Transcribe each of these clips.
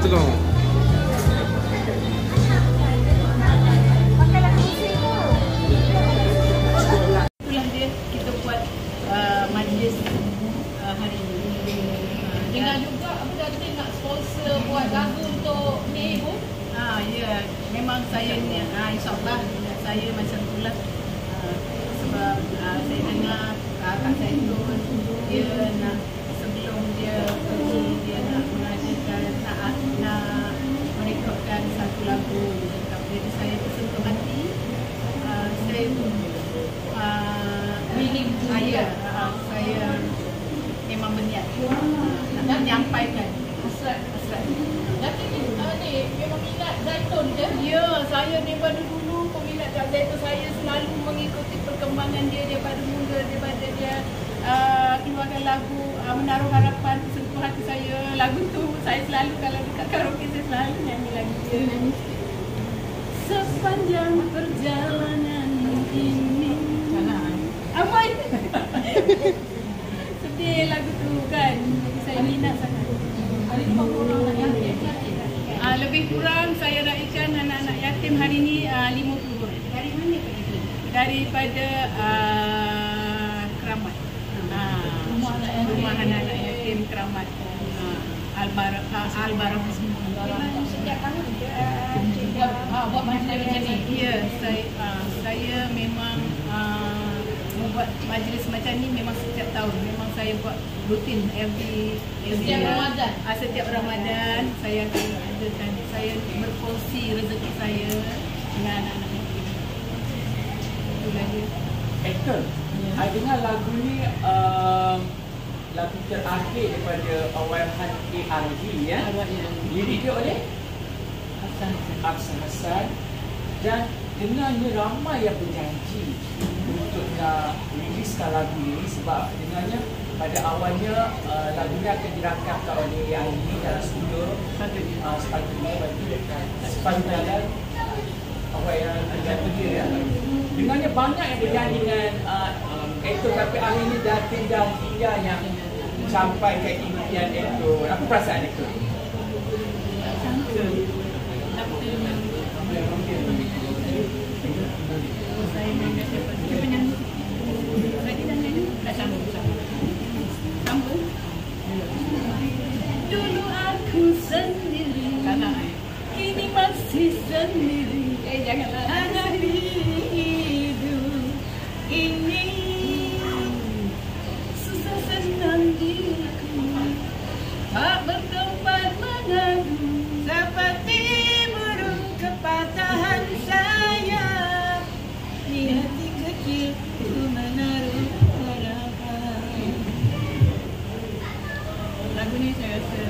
tengok. Itulah dia kita buat majlis hari ini. Dengar juga apa tadi nak sponsor buat lagu untuk ni Ibu? Ya, memang saya ni insyaAllah saya macam itulah. Sebab saya dengar kakak saya tu dia nak sebelum dia pergi dia nak mengadakan nak merekodkan satu lagu. Jadi saya tersentuh hati. Saya Willing saya memang berniat nak menyampaikan hasrat. hasrat. Jadi ni memang minat Zaitun je? Ya, saya daripada dulu peminat Kak Zaitun. Saya selalu mengikuti perkembangan dia daripada mula, daripada dia keluarkan lagu Menaruh Harapan, sentuh hati saya. Lagu tu saya selalu kalau dekat karaoke saya selalu nyanyi lagu dia. Sepanjang perjalanan ini. Apa ini? Sedih lagu tu kan. Saya minat sangat. Hari ni berapa orang nak yatim? Lebih kurang saya raikan anak-anak yatim hari ni 50 orang. Dari mana Pak Ibu? Daripada Keramat. Rumah anak-anak yatim Keramat. Al-Barakah semua. Setiap tahun buat majlis macam ni? Ya, saya memang membuat majlis macam ni memang setiap tahun. Memang saya buat rutin every Setiap year. Ramadan? Setiap Ramadan saya akan adakan, saya berkongsi rezeki saya dengan anak-anak yatim. Itulah dia. Actor, I dengar lagu ni lagu terakhir daripada Allahyarham A.R.D. ya. Lirik dia oleh Aksan Hassan. Dan dengarnya ramai yang berjanji untuk nak riliskan lagu ni sebab dengarnya pada awalnya lagu ni akan dirakamkan oleh A.R.D. dalam studio sepatutnya dan awak yang terjadi dia ya. Dengarnya banyak yang berjanji dengan Ektor tapi hari ini dah tinggal dia yang sampai ke impian Ektor. Apa perasaan Ektor? Saya mengingat siapa? Dia penyanyi. Lagi dah nyanyi? Tak sambung. Sambung? Dulu aku sendiri, kini masih sendiri. Janganlah. Hadapi hidup ini, susah senang diriku, tak bertempat mengadu, seperti burung kepatahan sayap. Di hati kecilku menaruh harapan. Lagu ni saya rasa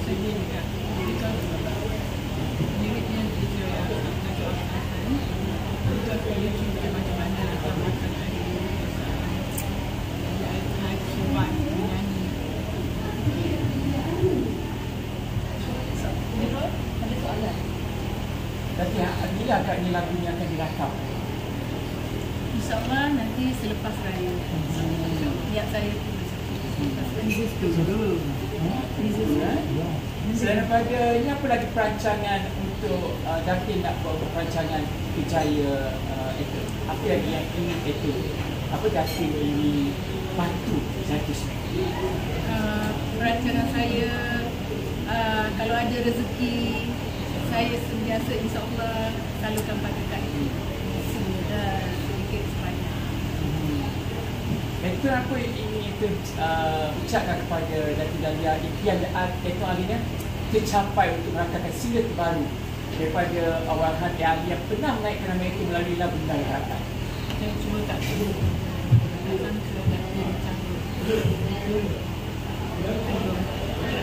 sedih juga. Liriknya dia untuk aku lihat macam mana dalam makan hari ini. Saya cuba menyanyi. Ada soalan? Tapi bila agaknya lagu ni akan dirakam? InsyaAllah nanti selepas raya. Niat saya tu Selain daripada ini, apa lagi perancangan untuk Datin nak buat perancangan Kejaya itu? Apa lagi yang ingin itu? Apa Datin ini patut jadi sebenarnya? perancangan saya, kalau ada rezeki, saya sentiasa insyaAllah salurkan pada Kak itu sedikit sebanyak. Itu apa yang ingin itu ucapkan kepada Datin Dahlia impian itu akhirnya tercapai untuk merakamkan single terbaru daripada Allahyarham A.R.D. yang pernah menaikkan nama itu melalui lagu Menaruh Harapan. Saya cuma tak perlu datang ke Datin Canggung.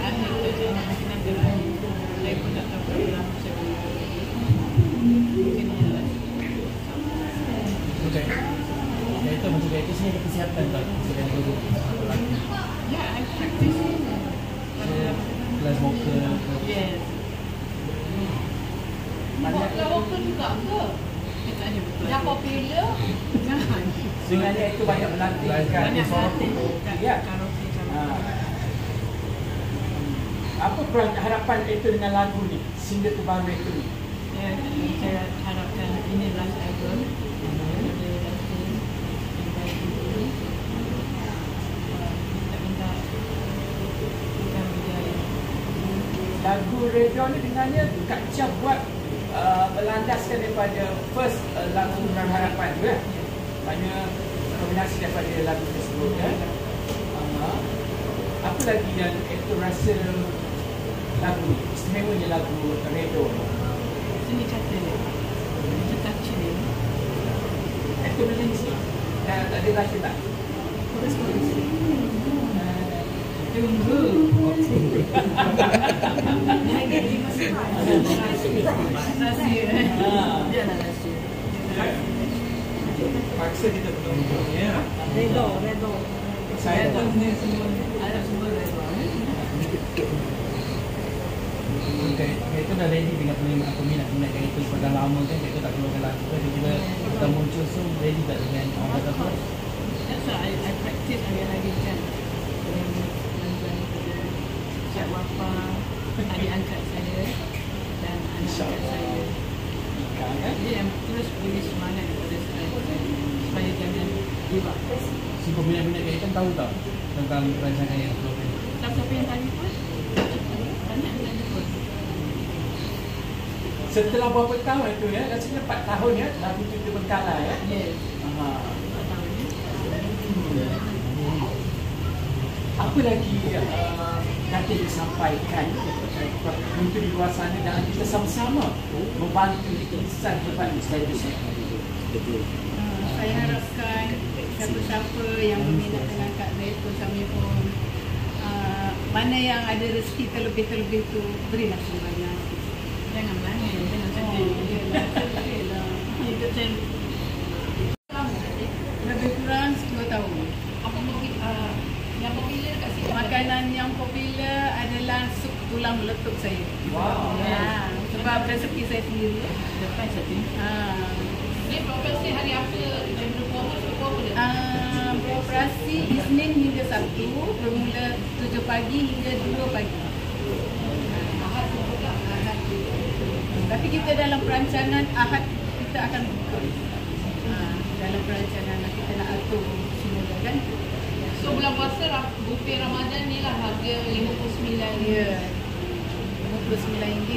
Akhir kerja macam terakhir, saya pun tak tahu berapa lama saya boleh. Mungkin ni adalah Itu macam itu sini ada kesiapan tak? Sedang dulu. ya, I practice Kelas vokal. yes. Buat karaoke juga ke? Tak ada betul. Dah popular? Jangan. Sebenarnya itu banyak melatihkan Banyak hati. ya. Karaoke sama. apa harapan itu dengan lagu ni, single terbaru itu ni? Ya, saya harapkan ini last album. Lagu Radio ni dengannya Kak Chia buat berlandaskan daripada first lagu Kurang Harapan tu ya. Banyak kombinasi daripada lagu tersebut kan. Apa lagi yang itu rasa lagu ni, istimewanya lagu Radio ni? Sini kata dia. Itu touch dia. Itu boleh ni sini. Tak ada rasa tak? Korespondisi. Tunggu. Rahsia. Biarlah rahsia. Paksa kita belum ya. Redo. Saya Redo ni semua ada semua redo. Itu dah ready dengan peminat itu pada lama kan, kita tak keluarkan lagu kan, bila kita muncul so ready tak dengan orang kata apa. That's why I practice hari-hari kan. Siap bapa, adik angkat saya dan anak angkat saya. Jadi yang terus beri semangat kepada saya supaya jangan give up. Si peminat-peminat kita tahu tak tentang rancangan yang keluar ni? Siapa yang tadi pun banyak yang telefon. setelah berapa tahun itu ya, rasanya 4 tahun ya, lagu itu terbengkalai ya. Yes. Apa lagi nanti disampaikan untuk di luar sana dan kita sama-sama membantu insan hebat Ustaz Yusuf? Saya harapkan siapa-siapa yang berminat dengan Kak Zaitun Samiful, mana yang ada rezeki terlebih-terlebih tu, berilah semuanya. Jangan menangis, jangan sedih. Hidup saya lebih kurang 10 tahun. Apa yang popular dekat sini? Makanan yang popular adalah sup tulang meletup saya. Wow. Ya, sebab resepi saya sendiri. Lepas satu. Dia beroperasi hari apa? Jam 2 dia? Beroperasi Isnin hingga Sabtu, bermula 7 pagi hingga 2 pagi. Ahad juga. Ahad. Tapi kita dalam perancangan Ahad kita akan buka. Dalam perancangan kita nak atur semula kan. So bulan puasa buffet Ramadan ni lah harga RM59. Ya. RM59.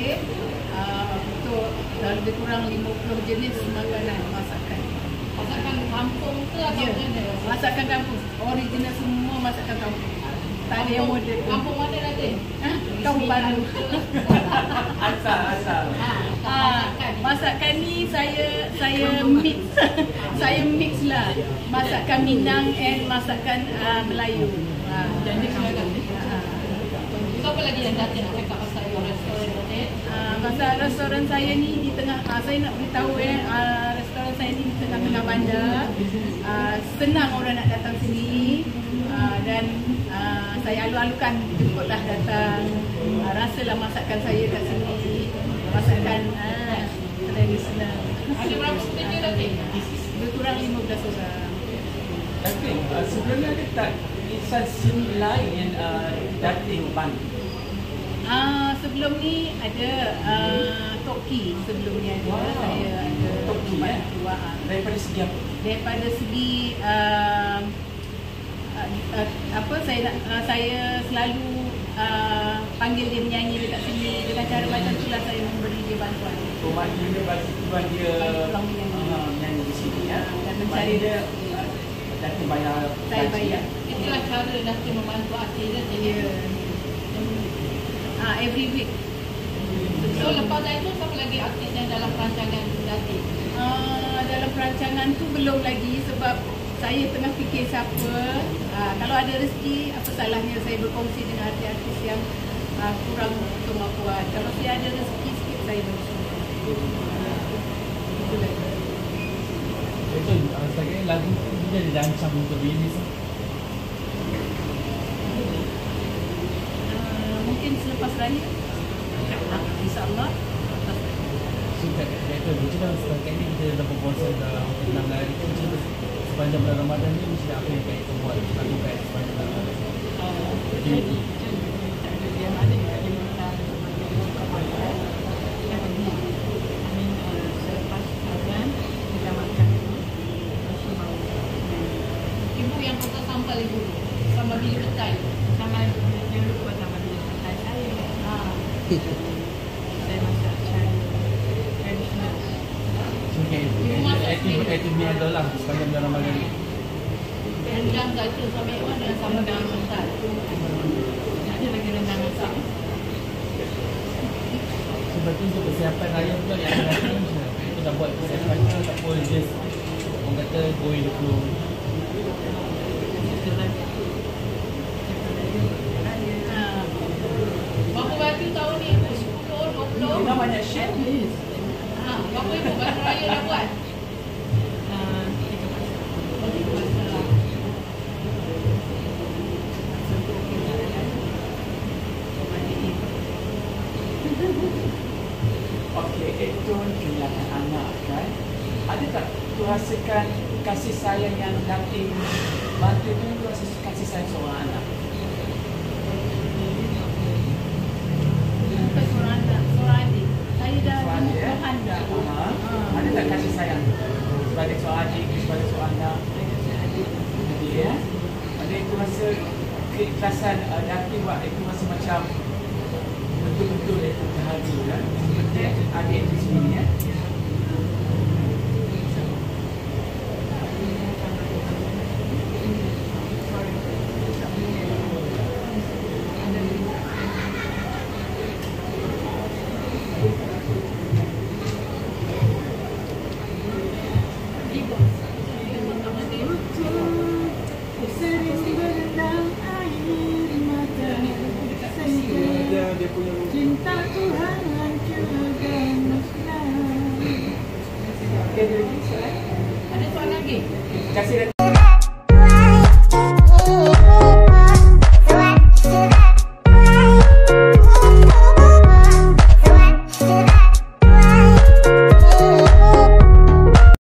Untuk lebih kurang 50 jenis makanan masakan. Masakan kampung ke atau Ya. mana? Masakan kampung. Original semua masakan kampung. Tak ada yang moden. Kampung mana nanti? Kampung baru. Asal. Masakan ni saya mix. Saya mix lah. Masakan Minang and masakan Melayu. Jadi silakan. So apa lagi yang Datin nak cakap pasal restoran Datin? Pasal restoran saya ni di tengah, saya nak beritahu restoran saya ni di tengah-tengah bandar. Senang orang nak datang sini. Dan saya alu-alukan, jemputlah datang, rasalah masakan saya kat sini, masakan tradisional. Ada berapa semeja Datin? Lebih kurang 15 orang. Tapi sebelumnya ada tak insan seni lain yang Datin bantu? Sebelum ni ada Toki, sebelum ni ada. Wow. Saya ada Toki, bantu. Daripada segi apa? Daripada segi saya selalu panggil dia menyanyi dekat sini, dengan cara macam itulah saya memberi dia bantuan. Maknanya bantuan dia menyanyi di sini ya. Dan mencari dia Datin bayar. Saya bayar. Itulah cara Datin membantu artis Datin. Ya. Every week. So lepas itu siapa lagi artis yang dalam perancangan Datin? Dalam perancangan tu belum lagi sebab saya tengah fikir siapa. Kalau ada rezeki, apa salahnya saya berkongsi dengan artis-artis yang kurang kemampuan. Kalau saya ada rezeki sikit, saya berkongsi. Itulah. Betul, sebagai lagu dia dirancang untuk rilis. Mungkin selepas raya. InsyaAllah. So, kita bercakap sebagai ni kita dapat puasa dah 6 hari. Kita sepanjang bulan Ramadan ni mesti apa yang kita buat lakukan sepanjang bulan Ramadan. Jadi, tak ada yang ada kat 5 Saya masak Chinese traditional. Itu niaga lah sepanjang bulan Ramadan ni. Rendang zaitun sama Iwan dengan sama dengan mental. Ada lagi rendang masak. Sebab tu untuk persiapan raya pula yang akan datang, kita dah buat persiapan tak boleh just orang kata go with the flow. Berapa baju tahun ni? 10, 20? Kita banyak share. Berapa ibu baju raya dah buat? 3 pasal. Okey, itu kehilangan anak kan. Ada tak tu rasakan kasih sayang yang dating bantu tu rasa kasih sayang seorang anak? Bukan seorang anak, seorang adik. Saya dah Seorang adik, eh? Tuhan dah. Ada tak kasih sayang sebagai seorang adik, sebagai seorang anak? Adik ya. Ada itu rasa keikhlasan dating buat itu rasa macam betul-betul itu bahagia kan. Seperti adik di sini ya. Dia punya Cinta Tuhan juga musnah. dia lagi soalan. Ada soalan lagi? Kasih